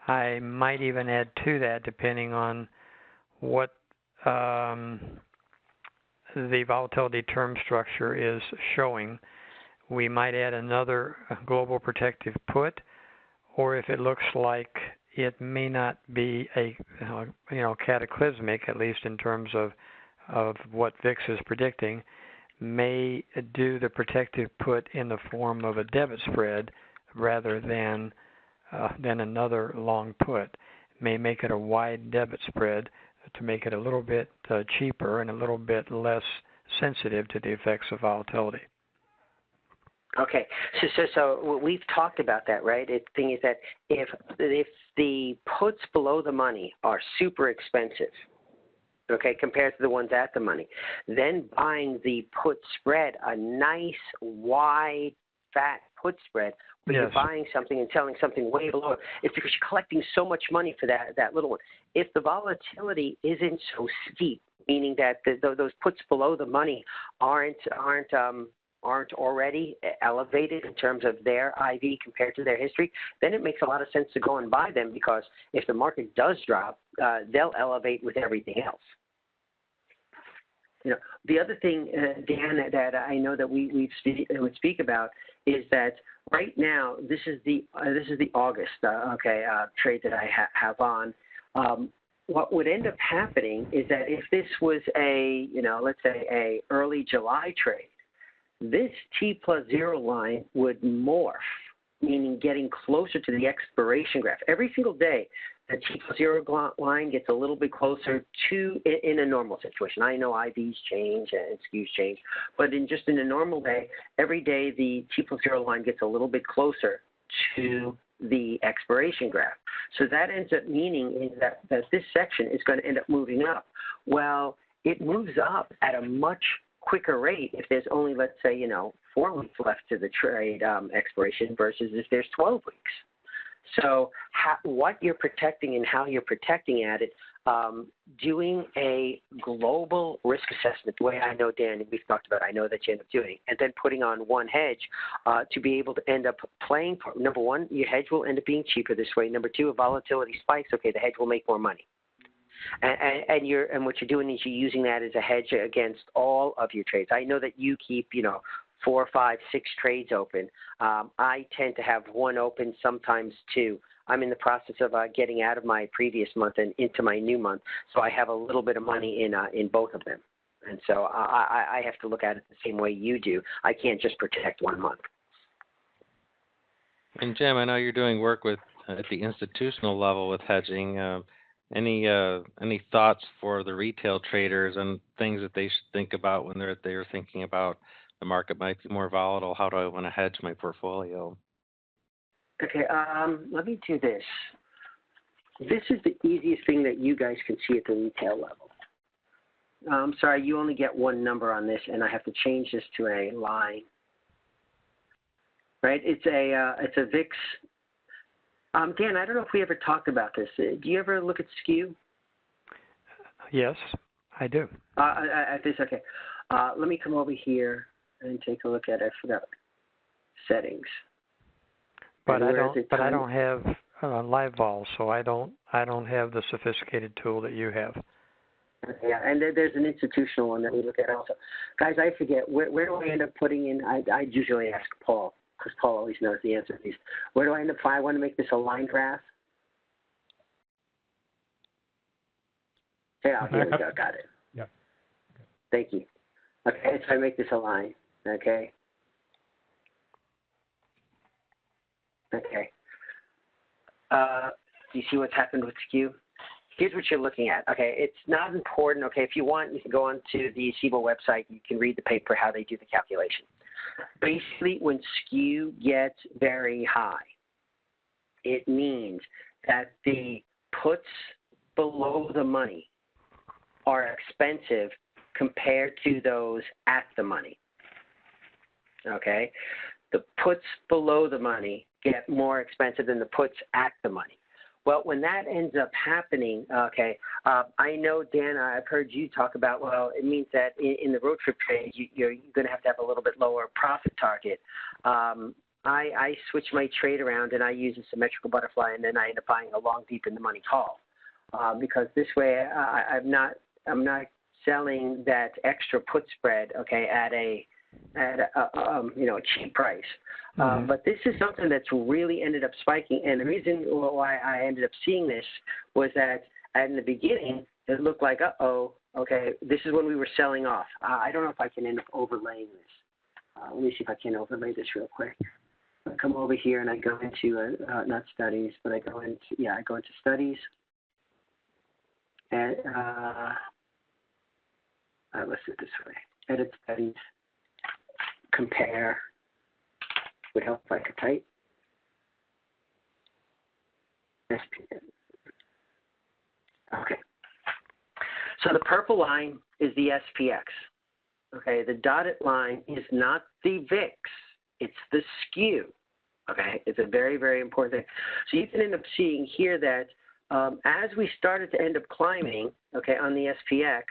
I might even add to that, depending on what the volatility term structure is showing, we might add another global protective put, or if it looks like it may not be a cataclysmic, at least in terms of what VIX is predicting, may do the protective put in the form of a debit spread rather than another long put. May make it a wide debit spread to make it a little bit cheaper and a little bit less sensitive to the effects of volatility. Okay, so we've talked about that, right? The thing is that if the puts below the money are super expensive, okay, compared to the ones at the money, then buying the put spread, a nice wide fat put spread, when you're buying something and selling something way below it, it's because you're collecting so much money for that little one. If the volatility isn't so steep, meaning that those puts below the money aren't already elevated in terms of their IV compared to their history, then it makes a lot of sense to go and buy them, because if the market does drop, they'll elevate with everything else. The other thing, Dan, that I know that we would speak about is that right now this is the August trade that I have on. What would end up happening is that if this was a let's say a early July trade, this T+0 line would morph, meaning getting closer to the expiration graph. Every single day, the T+0 line gets a little bit closer to, in a normal situation. I know IVs change and skews change, but in a normal day, every day the T+0 line gets a little bit closer to the expiration graph. So that ends up meaning that this section is going to end up moving up. Well, it moves up at a much quicker rate if there's only, let's say, 4 weeks left to the trade expiration versus if there's 12 weeks. So what you're protecting and how you're protecting at it doing a global risk assessment, the way I know, Dan, and we've talked about, I know that you end up doing, and then putting on one hedge to be able to end up playing for. Number one, your hedge will end up being cheaper this way. Number two, if volatility spikes, okay, the hedge will make more money. And what you're doing is you're using that as a hedge against all of your trades. I know that you keep, 4, 5, 6 trades open. I tend to have one open, sometimes two. I'm in the process of getting out of my previous month and into my new month, so I have a little bit of money in both of them. And so I have to look at it the same way you do. I can't just protect one month. And Jim, I know you're doing work with at the institutional level with hedging. Any thoughts for the retail traders and things that they should think about when they're thinking about the market might be more volatile? How do I want to hedge my portfolio? Okay, let me do this. This is the easiest thing that you guys can see at the retail level. I'm sorry, you only get one number on this, and I have to change this to a line. Right? It's a VIX. Dan, I don't know if we ever talked about this. Do you ever look at skew? Yes, I do. At this, okay. Let me come over here and take a look at it. I forgot settings. But I don't have live vol, so I don't have the sophisticated tool that you have. Yeah, and there's an institutional one that we look at also. Guys, I forget, where do I end up putting in, I usually ask Paul, because Paul always knows the answer to these. Where do I end up, I want to make this a line graph? Yeah, here we go, got it. Yep. Thank you. Okay, so I make this a line, okay? Okay. Do you see what's happened with skew? Here's what you're looking at. Okay, it's not important. Okay, if you want, you can go onto the SIBO website. You can read the paper, how they do the calculation. Basically, when skew gets very high, it means that the puts below the money are expensive compared to those at the money. Okay? The puts below the money get more expensive than the puts at the money. Well, when that ends up happening, okay, I know, Dan, I've heard you talk about, well, it means that in the road trip trade, you're going to have a little bit lower profit target. I switch my trade around and I use a symmetrical butterfly, and then I end up buying a long deep in the money call, because this way I'm not selling that extra put spread, okay, at a cheap price. But this is something that's really ended up spiking, and the reason why I ended up seeing this was that in the beginning it looked like, okay, this is when we were selling off. I don't know if I can end up overlaying this. Let me see if I can overlay this real quick. I come over here and I go into not studies, but I go into studies, and let's do it this way: edit studies, compare. Would help if I could type. SPX. Okay. So the purple line is the SPX. Okay. The dotted line is not the VIX. It's the skew. Okay. It's a very, very important thing. So you can end up seeing here that as we started to end up climbing, okay, on the SPX,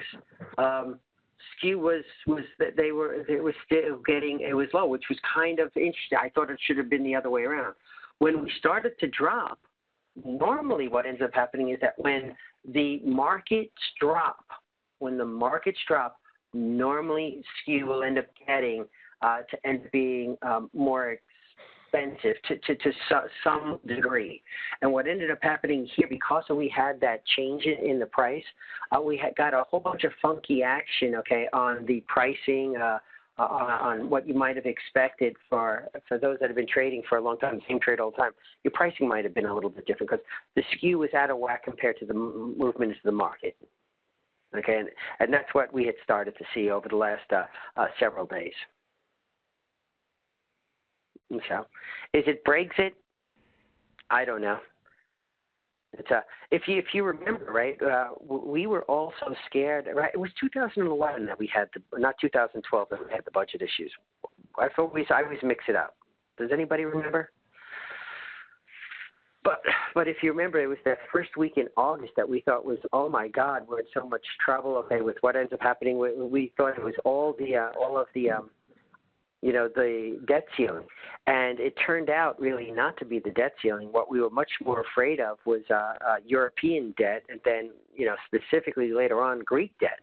skew was that it was still getting, it was low, which was kind of interesting. I thought it should have been the other way around. When we started to drop, normally what ends up happening is that when the markets drop, normally skew will end up getting to end up being more expensive to some degree. And what ended up happening here, because we had that change in the price, we had got a whole bunch of funky action, okay, on the pricing, on what you might have expected for those that have been trading for a long time, same trade all the time. Your pricing might have been a little bit different because the skew was out of whack compared to the movement of the market. Okay, and that's what we had started to see over the last several days. So, is it Brexit? I don't know. It's if you remember, right? We were all so scared, right? It was 2011 that we had not 2012 that we had the budget issues. I always mix it up. Does anybody remember? But but if you remember, it was that first week in August that we thought was, oh my God, we're in so much trouble. Okay, with what ends up happening, we thought it was all of the the debt ceiling, and it turned out really not to be the debt ceiling. What we were much more afraid of was European debt, and then specifically later on Greek debt.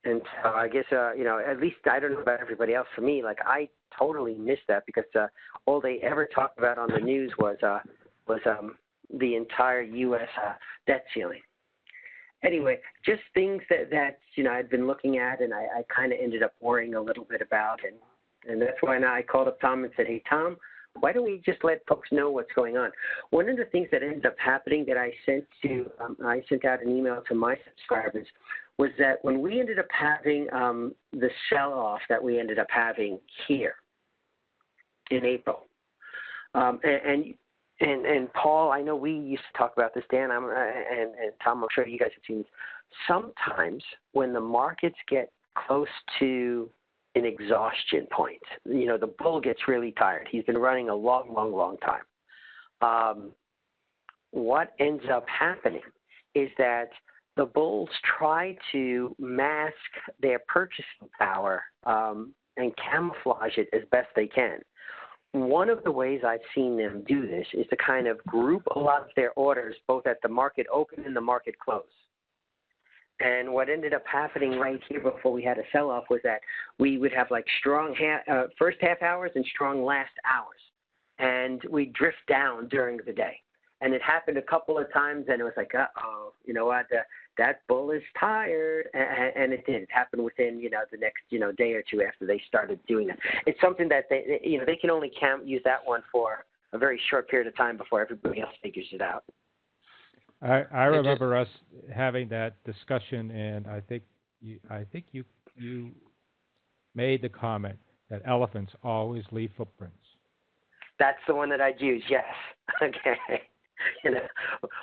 And so I guess at least I don't know about everybody else. For me, like I totally missed that because all they ever talked about on the news was the entire U.S. Debt ceiling. Anyway, just things that I'd been looking at, and I kind of ended up worrying a little bit about, and that's why now I called up Tom and said, hey, Tom, why don't we just let folks know what's going on? One of the things that ended up happening that I sent out an email to my subscribers was that when we ended up having the sell-off that we ended up having here in April, and Paul, I know we used to talk about this, Dan, and Tom, I'm sure you guys have seen this. Sometimes when the markets get close to an exhaustion point, the bull gets really tired. He's been running a long, long, long time. What ends up happening is that the bulls try to mask their purchasing power and camouflage it as best they can. One of the ways I've seen them do this is to kind of group a lot of their orders both at the market open and the market close. And what ended up happening right here before we had a sell-off was that we would have like strong first half hours and strong last hours. And we'd drift down during the day. And it happened a couple of times, and it was like, uh-oh, you know what, that bull is tired. And it did. It happened within, the next, day or two after they started doing that. It's something that they can only use that one for a very short period of time before everybody else figures it out. I remember us having that discussion, and I think you made the comment that elephants always leave footprints. That's the one that I'd use, yes. Okay.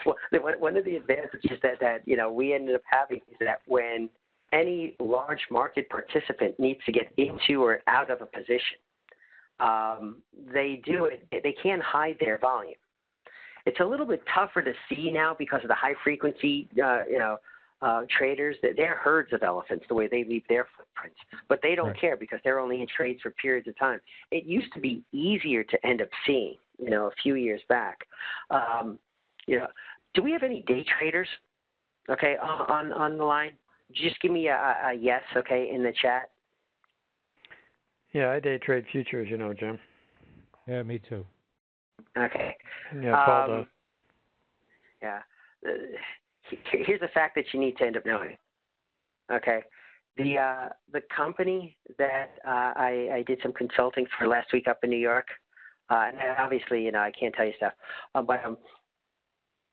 One of the advantages that we ended up having is that when any large market participant needs to get into or out of a position, they do it. They can't hide their volume. It's a little bit tougher to see now because of the high frequency, traders. They're herds of elephants the way they leave their footprints, but they don't care because they're only in trades for periods of time. It used to be easier to end up seeing, a few years back. Do we have any day traders? Okay, on the line. Just give me a yes, okay, in the chat. Yeah, I day trade futures, Jim. Yeah, me too. Okay. Yeah, Paul does. Yeah. Here's a fact that you need to end up knowing. Okay. The company that I did some consulting for last week up in New York, and obviously, I can't tell you stuff, but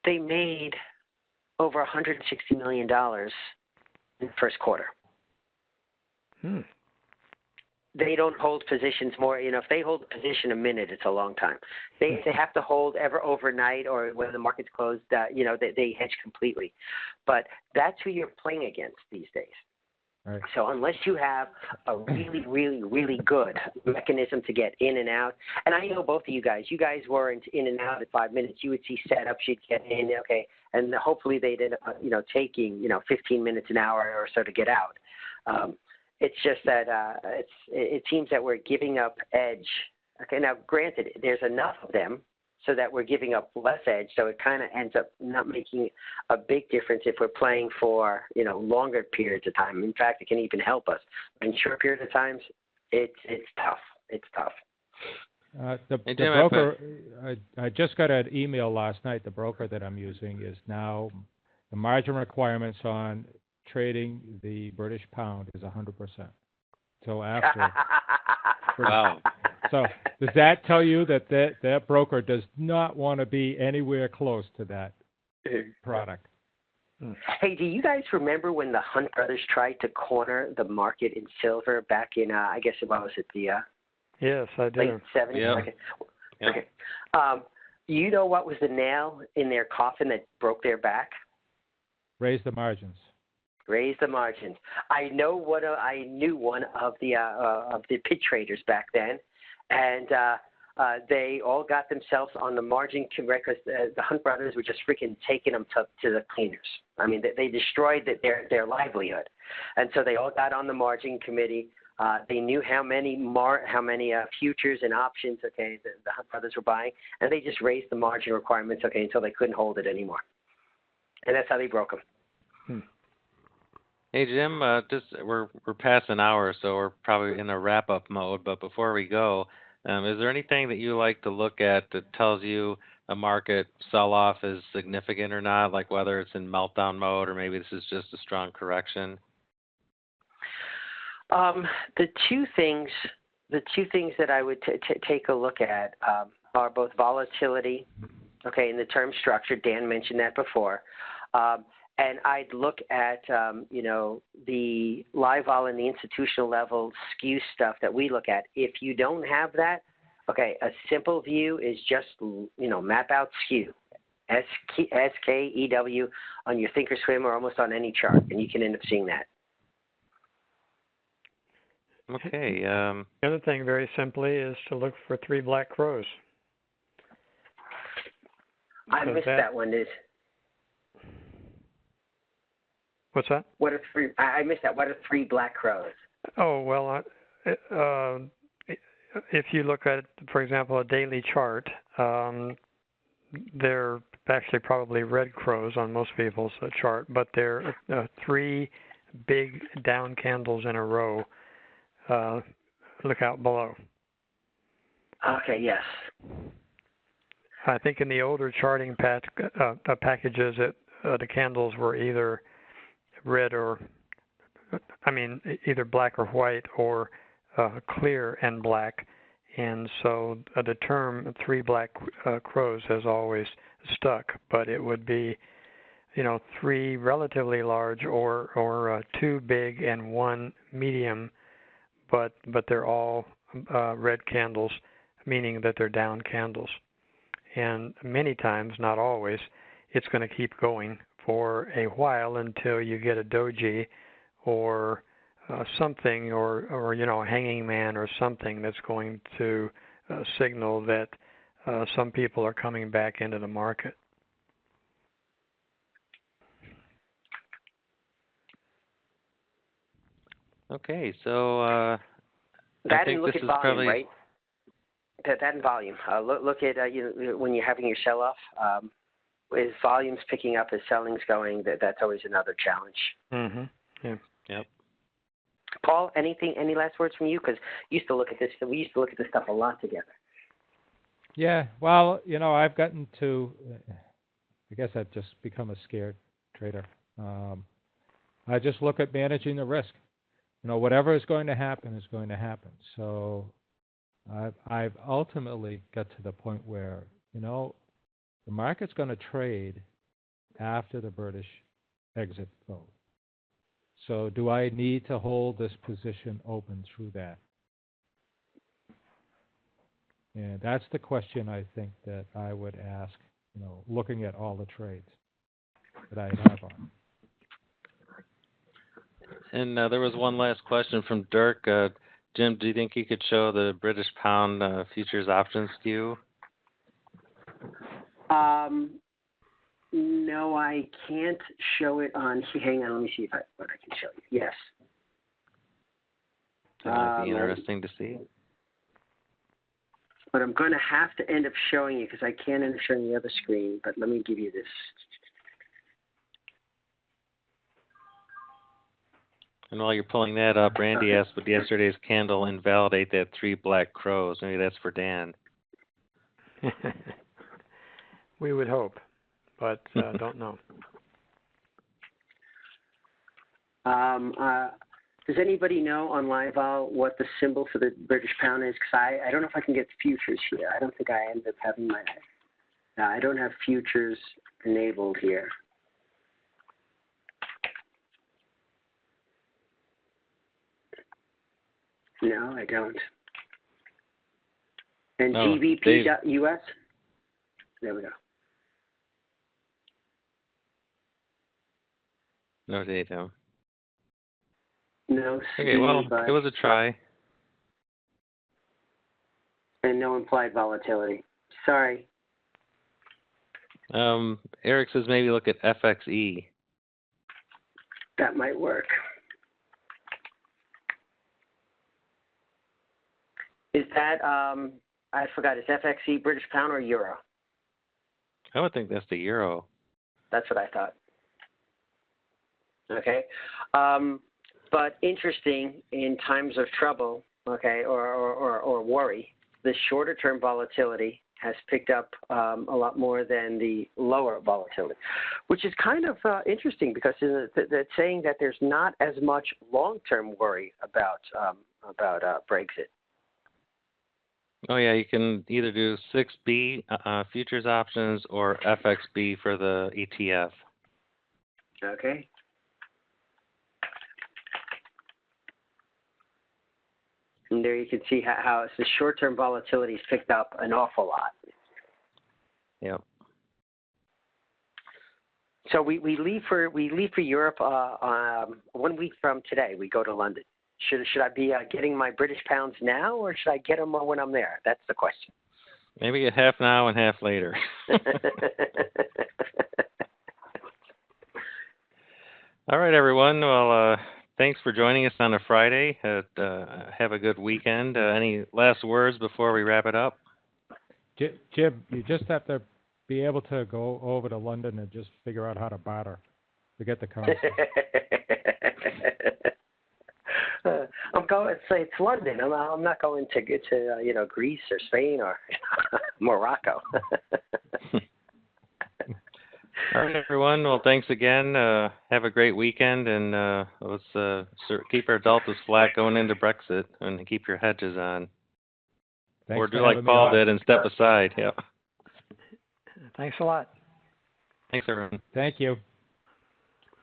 they made over $160 million in the first quarter. They don't hold positions more. If they hold a position a minute, it's a long time. They have to hold overnight or when the market's closed. They hedge completely. But that's who you're playing against these days. Right. So unless you have a really, really, really good mechanism to get in and out, and I know both of you guys weren't in and out at 5 minutes. You would see setups, you'd get in, okay, and hopefully they'd end up, taking, 15 minutes, an hour or so to get out. It's just that it seems that we're giving up edge. Okay, now granted, there's enough of them so that we're giving up less edge, so it kind of ends up not making a big difference if we're playing for, longer periods of time. In fact, it can even help us. In short periods of times, it's tough. It's tough. The broker, I just got an email last night. The broker that I'm using is now, the margin requirements on trading the British pound is 100%. So after. Wow. So does that tell you that broker does not want to be anywhere close to that product? Hey, do you guys remember when the Hunt brothers tried to corner the market in silver back in, I guess, what was it, the yes, I do. late 70s? Yeah. Okay. Yeah. Okay. You know what was the nail in their coffin that broke their back? Raise the margins. Raise the margins. I knew one of the pit traders back then, and they all got themselves on the margin committee because the Hunt brothers were just freaking taking them to the cleaners. I mean, they destroyed their livelihood, and so they all got on the margin committee. They knew how many futures and options, okay, the Hunt brothers were buying, and they just raised the margin requirements, okay, until they couldn't hold it anymore, and that's how they broke them. Hey Jim, we're past an hour, so we're probably in a wrap-up mode. But before we go, is there anything that you like to look at that tells you a market sell-off is significant or not? Like whether it's in meltdown mode or maybe this is just a strong correction. The two things that I would take a look at are both volatility, okay, in the term structure. Dan mentioned that before. And I'd look at, the live vol and the institutional level skew stuff that we look at. If you don't have that, okay, a simple view is just, map out skew, SKEW on your Thinkorswim or almost on any chart, and you can end up seeing that. Okay. The other thing, very simply, is to look for 3 black crows. I missed that one. What's that? I missed that. What are 3 black crows? Oh, well, if you look at, for example, a daily chart, they're actually probably red crows on most people's chart, but they're 3 big down candles in a row. Look out below. Okay, yes. I think in the older charting packages, the candles were either red either black or white or clear and black. And so the term 3 black crows has always stuck, but it would be, 3 relatively large or 2 big and 1 medium, but they're all red candles, meaning that they're down candles. And many times, not always, it's going to keep going for a while until you get a doji or something or a hanging man or something that's going to signal that some people are coming back into the market. Okay, so that I think and look this at is volume, probably right? That and volume. Look at when you're having your sell-off. Is volumes picking up, is selling's going? That's always another challenge. Mm-hmm. Yeah. Yep. Paul, any last words from you? Because we used to look at this stuff a lot together. Yeah, well, I've gotten to, I guess I've just become a scared trader. I just look at managing the risk. Whatever is going to happen is going to happen. So I've ultimately got to the point where, the market's going to trade after the British exit vote. So do I need to hold this position open through that? And that's the question I think that I would ask, looking at all the trades that I have on. And there was one last question from Dirk. Jim, do you think you could show the British pound futures options skew? No, I can't show it on. Hang on, let me see what I can show you. Yes. That might be interesting to see. But I'm going to have to end up showing you because I can't end up showing the other screen. But let me give you this. And while you're pulling that up, Randy asked, would yesterday's candle invalidate that 3 black crows? Maybe that's for Dan. We would hope, but don't know. Does anybody know on LiveVol what the symbol for the British pound is? Because I don't know if I can get futures here. I don't think I ended up having I don't have futures enabled here. No, I don't. And GBP.US? There we go. No data. No. Okay, well, it was a try. And no implied volatility. Sorry. Eric says maybe look at FXE. That might work. Is that, I forgot, is FXE British pound or euro? I would think that's the euro. That's what I thought. Okay. But interesting, in times of trouble, okay, or worry, the shorter term volatility has picked up a lot more than the lower volatility, which is kind of interesting because it's saying that there's not as much long-term worry about Brexit. Oh yeah, you can either do 6B futures options or FXB for the ETF. Okay. And there you can see how the short-term volatility's picked up an awful lot. Yep. So we leave for Europe 1 week from today. We go to London. Should I be getting my British pounds now, or should I get them when I'm there? That's the question. Maybe get half now and half later. All right, everyone. Well, thanks for joining us on a Friday. Have a good weekend. Any last words before we wrap it up? Jim, you just have to be able to go over to London and just figure out how to barter. Forget the currency. I'm going. It's London. I'm not going to get to Greece or Spain or Morocco. All right, everyone. Well, thanks again. Have a great weekend, and let's keep our deltas flat going into Brexit, and keep your hedges on. Thanks or do for like having me Paul on. did and step aside. Yeah. Thanks a lot. Thanks, everyone. Thank you.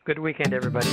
Good weekend, everybody.